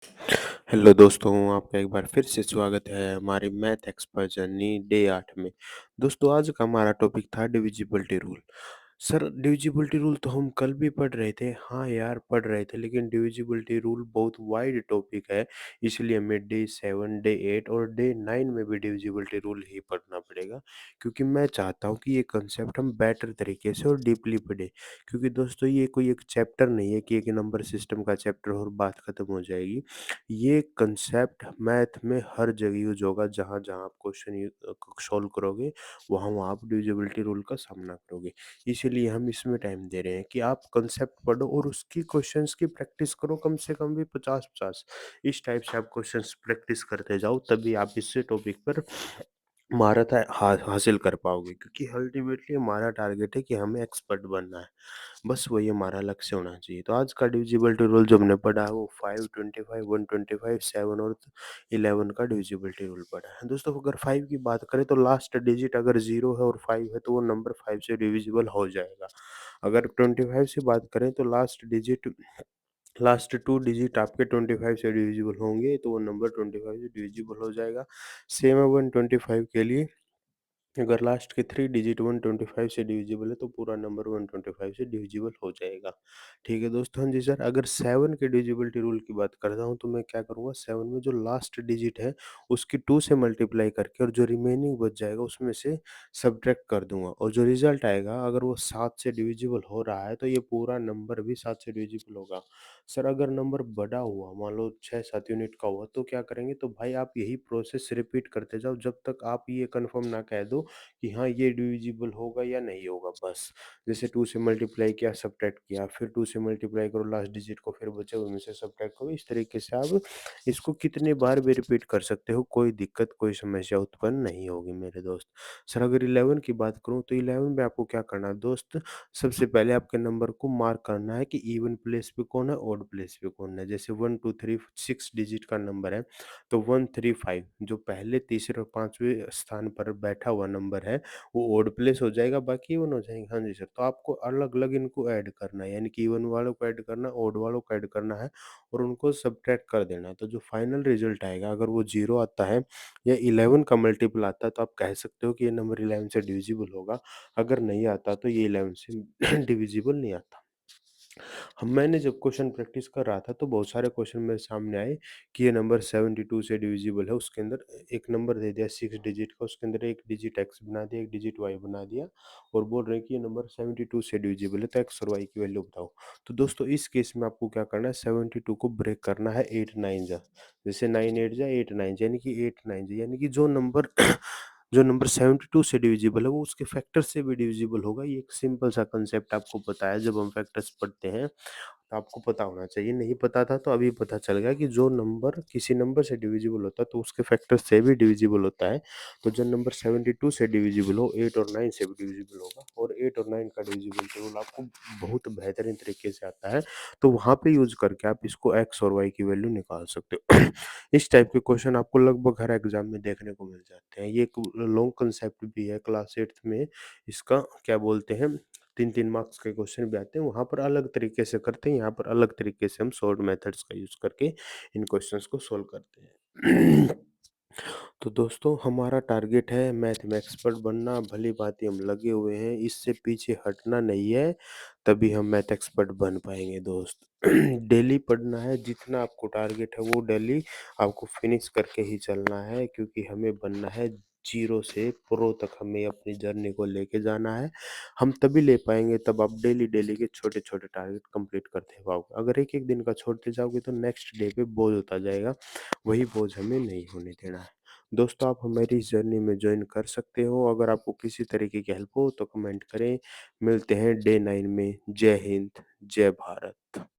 Hello दोस्तों, आपका एक बार फिर से स्वागत है हमारी मैथ एक्सपर्ट जर्नी डे 8 में। दोस्तों आज का हमारा टॉपिक था divisibility rule. Sir divisibility rule तो हम कल भी पढ़ रहे थे, हाँ यार पढ़ रहे थे, लेकिन डिविजिबिलिटी रूल बहुत वाइड टॉपिक है, इसलिए हमें डे 7, डे 8 और डे 9 में भी डिविजिबिलिटी रूल ही पढ़ना पड़ेगा। क्योंकि मैं चाहता हूँ कि ये कंसेप्ट हम बेटर तरीके से और डीपली पढ़ें। क्योंकि दोस्तों ये कोई एक चैप्टर नहीं है कि एक नंबर सिस्टम का चैप्टर और बात खत्म हो जाएगी। ये कंसेप्ट मैथ में हर जगह यूज होगा, जहाँ जहाँ आप क्वेश्चन सॉल्व करोगे वहाँ वहाँ आप डिविजिबिलिटी रूल का सामना करोगे। इसीलिए हम इसमें टाइम दे रहे हैं कि आप कंसेप्ट पढ़ो और उसकी क्वेश्चंस की प्रैक्टिस करो, कम से कम भी 50-50 इस टाइप से आप क्वेश्चंस प्रैक्टिस करते जाओ, तभी आप इससे टॉपिक पर महारत हासिल कर पाओगे। क्योंकि अल्टीमेटली हमारा टारगेट है कि हमें एक्सपर्ट बनना है, बस वही हमारा लक्ष्य होना चाहिए। तो आज का डिविजिबिलिटी रूल जो हमने पढ़ा है वो 5, 25, 125, 7 और 11 का डिविजिबिलिटी रूल पढ़ा है। दोस्तों अगर 5 की बात करें तो लास्ट डिजिट अगर 0 है और 5 है तो वो नंबर 5 से डिविजिबल हो जाएगा। अगर 25 से बात करें तो लास्ट 2 डिजिट आपके 25 से डिविजिबल होंगे तो वो नंबर 25 से डिविजिबल हो जाएगा। सेम है 125 के लिए, अगर लास्ट के 3 डिजिट 125 से डिविजिबल है तो पूरा नंबर 125 से डिविजिबल हो जाएगा। ठीक है दोस्तों। हाँ जी सर, अगर 7 के डिविजिबिलिटी रूल की बात करता हूँ तो मैं क्या करूँगा, 7 में जो लास्ट डिजिट है उसकी 2 से मल्टीप्लाई करके और जो रिमेनिंग बच जाएगा उसमें से सब्ट्रैक्ट कर दूंगा, और जो रिजल्ट आएगा अगर वो 7 से डिविजिबल हो रहा है तो ये पूरा नंबर भी 7 से डिविजिबल होगा। सर अगर नंबर बड़ा हुआ, मान लो 6-7 यूनिट का हुआ, तो क्या करेंगे, तो भाई आप यही प्रोसेस रिपीट करते जाओ जब तक आप ये कंफर्म ना कह दो कि हाँ ये डिविजिबल होगा या नहीं होगा। बस जैसे 2 से मल्टीप्लाई किया, सब्ट्रैक्ट किया, फिर 2 से मल्टीप्लाई करो लास्ट डिजिट को, फिर बचे हुए में से सब्ट्रैक्ट करो। इस तरीके से आप इसको कितने बार भी रिपीट कर सकते हो, कोई दिक्कत कोई समस्या उत्पन्न नहीं होगी मेरे दोस्त। सर अगर 11 की बात करूँ तो 11 में आपको क्या करना है दोस्त, सबसे पहले आपके नंबर को मार्क करना है कि इवन प्लेस पे कौन है, ऑड प्लेस पे कौन है। जैसे 1 2 3 6 डिजिट का नंबर है तो 135 जो पहले तीसरे और पांचवें स्थान पर बैठा हुआ नंबर है वो ऑड प्लेस हो जाएगा, बाकी इवन हो जाएंगे। हाँ जी सर, तो आपको अलग अलग इनको ऐड करना है, यानी कि इवन वालों को ऐड करना है, ऑड वालों को ऐड करना है और उनको सब्ट्रैक्ट कर देना है। तो जो फाइनल रिजल्ट आएगा अगर वो 0 आता है या 11 का मल्टीपल आता है तो आप कह सकते हो कि ये नंबर 11 से डिविजिबल होगा। अगर नहीं आता तो ये 11 से डिविजिबल नहीं आता। हम मैंने जब क्वेश्चन प्रैक्टिस कर रहा था तो बहुत सारे क्वेश्चन मेरे सामने आए कि ये नंबर 72 से डिविजिबल है। उसके अंदर एक नंबर दे दिया 6 डिजिट का, उसके अंदर एक डिजिट एक्स बना दिया, एक डिजिट वाई बना दिया और बोल रहे हैं कि ये नंबर 72 से डिविजिबल है, तो एक्स और वाई की वैल्यू बताओ। तो दोस्तों इस केस में आपको क्या करना है, 72 को ब्रेक करना है 8 9 जा, जैसे 9 8 जा 8 9 यानी कि 8 9 जा, यानी कि जो नंबर 72 से डिविजिबल है वो उसके फैक्टर से भी डिविजिबल होगा। ये एक सिंपल सा कंसेप्ट आपको पता है, जब हम फैक्टर्स पढ़ते हैं तो आपको पता होना चाहिए। नहीं पता था तो अभी पता चल गया कि जो नंबर किसी नंबर से डिविजिबल होता है तो उसके फैक्टर से भी डिविजिबल होता है। तो जो नंबर 72 से डिविजिबल हो 8 और 9 से भी डिविजिबल होगा, और 8 और 9 का डिविजिबल रूल आपको बहुत बेहतरीन तरीके से आता है। तो वहाँ पे यूज करके आप इसको एक्स और वाई की वैल्यू निकाल सकते हो। इस टाइप के क्वेश्चन आपको लगभग हर एग्जाम में देखने को मिल जाते हैं। ये एक लॉन्ग कंसेप्ट भी है, क्लास 8th में इसका क्या बोलते हैं 3-3 मार्क्स के क्वेश्चन भी आते हैं, वहाँ पर अलग तरीके से करते हैं, यहाँ पर अलग तरीके से हम शॉर्ट मेथड्स का यूज करके इन क्वेश्चंस को सोल्व करते हैं। तो दोस्तों हमारा टारगेट है मैथ में एक्सपर्ट बनना, भली भांति हम लगे हुए हैं, इससे पीछे हटना नहीं है, तभी हम मैथ एक्सपर्ट बन पाएंगे दोस्त। डेली पढ़ना है, जितना आपको टारगेट है वो डेली आपको फिनिश करके ही चलना है, क्योंकि हमें बनना है जीरो से प्रो तक, हमें अपनी जर्नी को लेके जाना है। हम तभी ले पाएंगे तब आप डेली डेली के छोटे छोटे टारगेट कंप्लीट करते पाओगे। अगर एक एक दिन का छोड़ते जाओगे तो नेक्स्ट डे पे बोझ होता जाएगा, वही बोझ हमें नहीं होने देना है। दोस्तों आप हमारी इस जर्नी में ज्वाइन कर सकते हो, अगर आपको किसी तरीके की हेल्प हो तो कमेंट करें। मिलते हैं डे 9 में। जय हिंद, जय भारत।